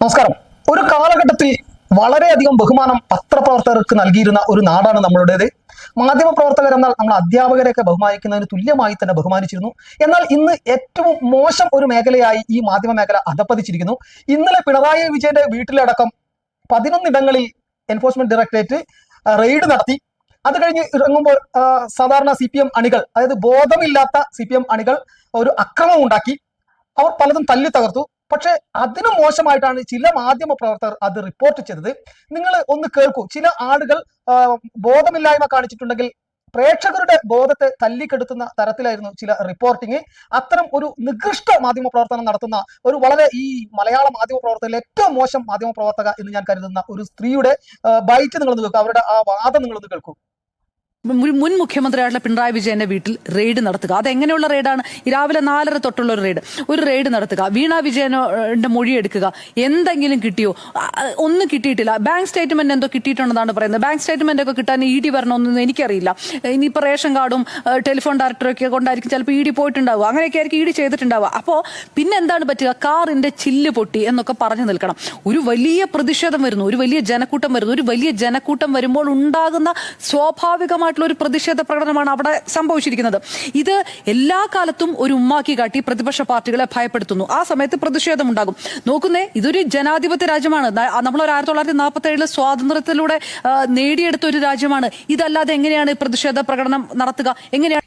നമസ്കാരം. ഒരു കാലഘട്ടത്തിൽ വളരെയധികം ബഹുമാനം പത്രപ്രവർത്തകർക്ക് നൽകിയിരുന്ന ഒരു നാടാണ് നമ്മളുടേത്. മാധ്യമപ്രവർത്തകർ എന്നാൽ നമ്മൾ അധ്യാപകരെയൊക്കെ ബഹുമാനിക്കുന്നതിന് തുല്യമായി തന്നെ ബഹുമാനിച്ചിരുന്നു. എന്നാൽ ഇന്ന് ഏറ്റവും മോശം ഒരു മേഖലയായി ഈ മാധ്യമ മേഖല അധപ്പതിച്ചിരിക്കുന്നു. ഇന്നലെ പിണറായി വിജയന്റെ വീട്ടിലടക്കം 11 ഇടങ്ങളിൽ എൻഫോഴ്സ്മെന്റ് ഡയറക്ടറേറ്റ് റെയ്ഡ് നടത്തി. അത് കഴിഞ്ഞ് ഇറങ്ങുമ്പോൾ സാധാരണ CPM അണികൾ, അതായത് ബോധമില്ലാത്ത CPM അണികൾ ഒരു അക്രമം ഉണ്ടാക്കി. അവർ പലതും തല്ലി തകർത്തു. പക്ഷെ അതിനും മോശമായിട്ടാണ് ചില മാധ്യമ പ്രവർത്തകർ അത് റിപ്പോർട്ട് ചെയ്തത്. നിങ്ങൾ ഒന്ന് കേൾക്കൂ. ചില ആളുകൾ ബോധമില്ലായ്മ കാണിച്ചിട്ടുണ്ടെങ്കിൽ പ്രേക്ഷകരുടെ ബോധത്തെ തല്ലിക്കെടുത്തുന്ന തരത്തിലായിരുന്നു ചില റിപ്പോർട്ടിങ്. അത്തരം ഒരു നികൃഷ്ട മാധ്യമ പ്രവർത്തനം നടത്തുന്ന ഒരു വളരെ ഈ മലയാള മാധ്യമ പ്രവർത്തകരിൽ ഏറ്റവും മോശം മാധ്യമ പ്രവർത്തക എന്ന് ഞാൻ കരുതുന്ന ഒരു സ്ത്രീയുടെ ബൈറ്റ് നിങ്ങളൊന്ന് കേൾക്കൂ. അവരുടെ ആ വാദം നിങ്ങളൊന്ന് കേൾക്കൂ. മുൻ മുഖ്യമന്ത്രിയായിട്ടുള്ള പിണറായി വിജയന്റെ വീട്ടിൽ റെയ്ഡ് നടത്തുക. അതെങ്ങനെയുള്ള റെയ്ഡാണ്? രാവിലെ 4:30 തൊട്ടുള്ള ഒരു റെയ്ഡ് നടത്തുക. വീണ വിജയന്റെ മൊഴിയെടുക്കുക. എന്തെങ്കിലും കിട്ടിയോ? ഒന്നും കിട്ടിയിട്ടില്ല. ബാങ്ക് സ്റ്റേറ്റ്മെന്റ് എന്തോ കിട്ടിയിട്ടുണ്ടെന്നാണ് പറയുന്നത്. ബാങ്ക് സ്റ്റേറ്റ്മെന്റ് ഒക്കെ കിട്ടാൻ ED വരണമെന്നൊന്നും എനിക്കറിയില്ല. ഇനിയിപ്പോൾ റേഷൻ കാർഡും ടെലിഫോൺ ഡയറക്ടറൊക്കെ കൊണ്ടായിരിക്കും ചിലപ്പോൾ ED പോയിട്ടുണ്ടാവുക. അങ്ങനെയൊക്കെ ആയിരിക്കും ED ചെയ്തിട്ടുണ്ടാവുക. അപ്പോൾ പിന്നെ എന്താണ് പറ്റുക? കാറിന്റെ ചില്ല് പൊട്ടി എന്നൊക്കെ പറഞ്ഞു നിൽക്കണം. ഒരു വലിയ പ്രതിഷേധം വരുന്നു, ഒരു വലിയ ജനക്കൂട്ടം വരുന്നു. ഒരു വലിയ ജനക്കൂട്ടം വരുമ്പോൾ ഉണ്ടാകുന്ന സ്വാഭാവികമായിട്ട് ഒരു പ്രതിഷേധ പ്രകടനമാണ് അവിടെ സംഭവിച്ചിരിക്കുന്നത്. ഇത് എല്ലാ കാലത്തും ഒരു ഉമ്മാക്കി കാട്ടി പ്രതിപക്ഷ പാർട്ടികളെ ഭയപ്പെടുത്തുന്നു. ആ സമയത്ത് പ്രതിഷേധം ഉണ്ടാകും. നോക്കുന്നേ, ഇതൊരു ജനാധിപത്യ രാജ്യമാണ്. നമ്മൾ 1947 സ്വാതന്ത്ര്യത്തിലൂടെ നേടിയെടുത്ത ഒരു രാജ്യമാണ്. ഇതല്ലാതെ എങ്ങനെയാണ് പ്രതിഷേധ പ്രകടനം നടത്തുക? എങ്ങനെയാണ്?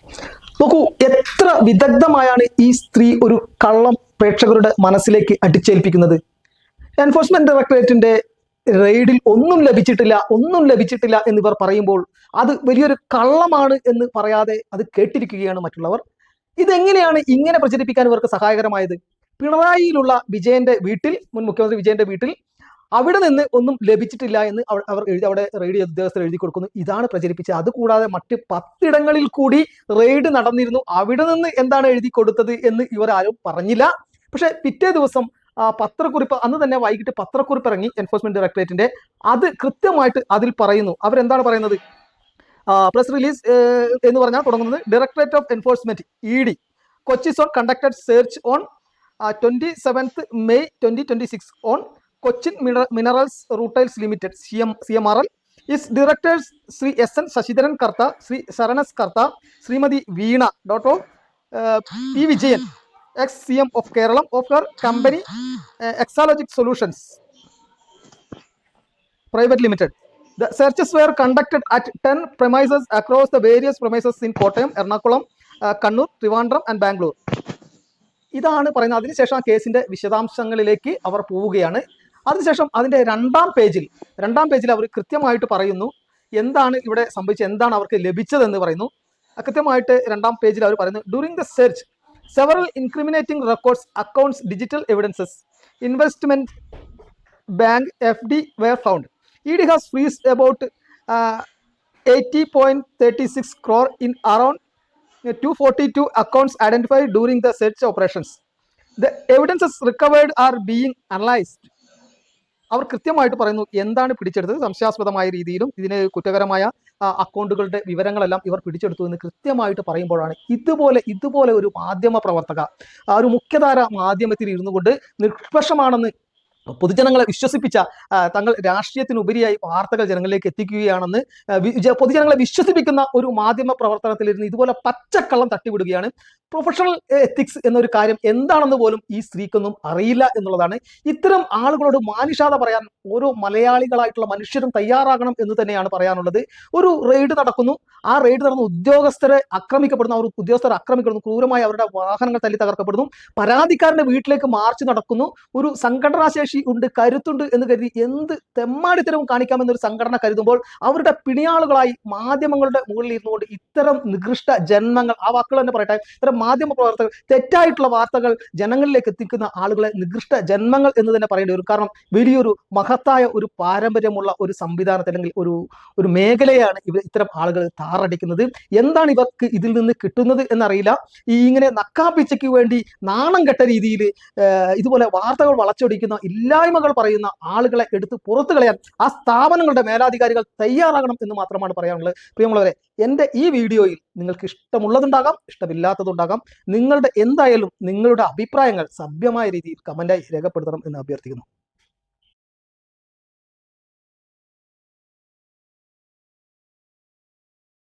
നോക്കൂ, എത്ര വിദഗ്ധമായാണ് ഈ സ്ത്രീ ഒരു കള്ളം പ്രേക്ഷകരുടെ മനസ്സിലേക്ക് അടിച്ചേൽപ്പിക്കുന്നത്. എൻഫോഴ്സ്മെന്റ് ഡയറക്ടറേറ്റിന്റെ റെയ്ഡിൽ ഒന്നും ലഭിച്ചിട്ടില്ല എന്നിവർ പറയുമ്പോൾ അത് വലിയൊരു കള്ളമാണ് എന്ന് പറയാതെ അത് കേട്ടിരിക്കുകയാണ് മറ്റുള്ളവർ. ഇതെങ്ങനെയാണ് ഇങ്ങനെ പ്രചരിപ്പിക്കാൻ ഇവർക്ക് സഹായകരമായത്? പിണറായിയിലുള്ള വിജയന്റെ വീട്ടിൽ, മുൻ മുഖ്യമന്ത്രി വിജയന്റെ വീട്ടിൽ, അവിടെ നിന്ന് ഒന്നും ലഭിച്ചിട്ടില്ല എന്ന് അവർ അവിടെ റെയ്ഡ് ഉദ്യോഗസ്ഥർ എഴുതി കൊടുക്കുന്നു. ഇതാണ് പ്രചരിപ്പിച്ചത്. അതുകൂടാതെ മറ്റ് 10 ഇടങ്ങളിൽ കൂടി റെയ്ഡ് നടന്നിരുന്നു. അവിടെ നിന്ന് എന്താണ് എഴുതി കൊടുത്തത് എന്ന് ഇവർ ആരും പറഞ്ഞില്ല. പക്ഷെ പിറ്റേ ദിവസം പത്രക്കുറിപ്പ്, അന്ന് തന്നെ വൈകിട്ട് പത്രക്കുറിപ്പ് ഇറങ്ങി എൻഫോഴ്സ്മെന്റ് ഡയറക്ടറേറ്റിന്റെ. അത് കൃത്യമായിട്ട് അതിൽ പറയുന്നു. അവരെന്താണ് പറയുന്നത്? പ്രസ് റിലീസ് എന്ന് പറഞ്ഞാൽ തുടങ്ങുന്നത്, directorate of enforcement ED Kochi zone conducted search on 27th May 2026 on Cochin minerals rutiles limited CMRL. Is directors Shri SN Sasidharan Kartha, Shri ശരണസ് Kartha, Shrimati Veena P. Vijayan ex-CM of Kerala of her company Exalogic Solutions Private Limited. The searches were conducted at 10 premises across the various premises in Kottayam, Ernakulam, Kannur, Trivandrum and Bangalore. ഇതാണ് പറയുന്നത്. അതിനുശേഷം കേസിന്റെ വിശദാംശങ്ങളിലേക്ക് അവർ പോവുകയാണ്. അതിനുശേഷം അതിന്റെ രണ്ടാം പേജിൽ അവർ കൃത്യമായിട്ട് പറയുന്നു എന്താണ് ഇവിടെ സംഭവിച്ചത്, എന്താണ് അവർക്ക് ലഭിച്ചതെന്ന് പറയുന്നു. കൃത്യമായിട്ട് രണ്ടാം പേജിൽ അവർ പറയുന്നു, during the search several incriminating records, accounts, digital evidences, investment bank FD were found. ED has freezed about 80.36 crore in around 242 accounts identified during the search operations. The evidences recovered are being analyzed. അവർ കൃത്യമായിട്ട് പറയുന്നു എന്താണ് പിടിച്ചെടുത്തത്. സംശയാസ്പദമായ രീതിയിലും ഇതിന് കുറ്റകരമായ അക്കൗണ്ടുകളുടെ വിവരങ്ങളെല്ലാം ഇവർ പിടിച്ചെടുത്തു എന്ന് കൃത്യമായിട്ട് പറയുമ്പോഴാണ് ഇതുപോലെ ഒരു മാധ്യമ പ്രവർത്തക ഒരു മുഖ്യധാര മാധ്യമത്തിൽ ഇരുന്നു കൊണ്ട് നിഷ്പക്ഷമാണെന്ന് പൊതുജനങ്ങളെ വിശ്വസിപ്പിച്ച, തങ്ങൾ രാഷ്ട്രീയത്തിനുപരിയായി വാർത്തകൾ ജനങ്ങളിലേക്ക് എത്തിക്കുകയാണെന്ന് പൊതുജനങ്ങളെ വിശ്വസിപ്പിക്കുന്ന ഒരു മാധ്യമ പ്രവർത്തനത്തിലിരുന്ന് ഇതുപോലെ പച്ചക്കള്ളം തട്ടിവിടുകയാണ്. പ്രൊഫഷണൽ എത്തിക്സ് എന്നൊരു കാര്യം എന്താണെന്ന് പോലും ഈ സ്ത്രീക്കൊന്നും അറിയില്ല എന്നുള്ളതാണ്. ഇത്തരം ആളുകളോട് മാനുഷാത പറയാൻ ഓരോ മലയാളികളായിട്ടുള്ള മനുഷ്യരും തയ്യാറാകണം എന്ന് തന്നെയാണ് പറയാനുള്ളത്. ഒരു റെയ്ഡ് നടക്കുന്നു. ആ റെയ്ഡ് നടന്ന ഉദ്യോഗസ്ഥർ ആക്രമിക്കപ്പെടുന്നു, ക്രൂരമായി അവരുടെ വാഹനങ്ങൾ തല്ലി തകർക്കപ്പെടുന്നു. പരാതിക്കാരന്റെ വീട്ടിലേക്ക് മാർച്ച് നടക്കുന്നു. ഒരു സംഘടനാശേഷി ഉണ്ട്, കരുത്തുണ്ട് എന്ന് കരുതി എന്ത് തെമ്മാടിത്തരവും കാണിക്കാമെന്നൊരു സംഘടന കരുതുമ്പോൾ അവരുടെ പിണിയാളുകളായി മാധ്യമങ്ങളുടെ മുകളിൽ ഇരുന്നുകൊണ്ട് ഇത്തരം നികൃഷ്ട ജന്മങ്ങൾ, ആ വാക്കുകൾ തന്നെ പറയട്ടെ, ഇത്തരം മാധ്യമ പ്രവർത്തകർ തെറ്റായിട്ടുള്ള വാർത്തകൾ ജനങ്ങളിലേക്ക് എത്തിക്കുന്ന ആളുകളെ നികൃഷ്ട ജന്മങ്ങൾ എന്ന് തന്നെ പറയേണ്ടി വരും. കാരണം വലിയൊരു മഹത്തായ ഒരു പാരമ്പര്യമുള്ള ഒരു സംവിധാനത്തിൽ അല്ലെങ്കിൽ ഒരു മേഖലയാണ് ഇത്തരം ആളുകൾ താറടിക്കുന്നത്. എന്താണ് ഇവർക്ക് ഇതിൽ നിന്ന് കിട്ടുന്നത് എന്നറിയില്ല. ഇങ്ങനെ നക്കാപ്പിച്ചയ്ക്ക് വേണ്ടി നാണം കെട്ട രീതിയിൽ ഇതുപോലെ വാർത്തകൾ വളച്ചൊടിക്കുന്ന ഇല്ലായ്മകൾ പറയുന്ന ആളുകളെ എടുത്ത് പുറത്തു കളയാൻ ആ സ്ഥാപനങ്ങളുടെ മേലാധികാരികൾ തയ്യാറാകണം എന്ന് മാത്രമാണ് പറയാനുള്ളത്. പ്രിയമുള്ളവരെ, എൻ്റെ ഈ വീഡിയോയിൽ നിങ്ങൾക്ക് ഇഷ്ടമുള്ളതുണ്ടാകാം, ഇഷ്ടമില്ലാത്തതുണ്ടാകാം. നിങ്ങളുടെ അഭിപ്രായങ്ങൾ സഭ്യമായ രീതിയിൽ കമന്റായി രേഖപ്പെടുത്തണം എന്ന് അഭ്യർത്ഥിക്കുന്നു.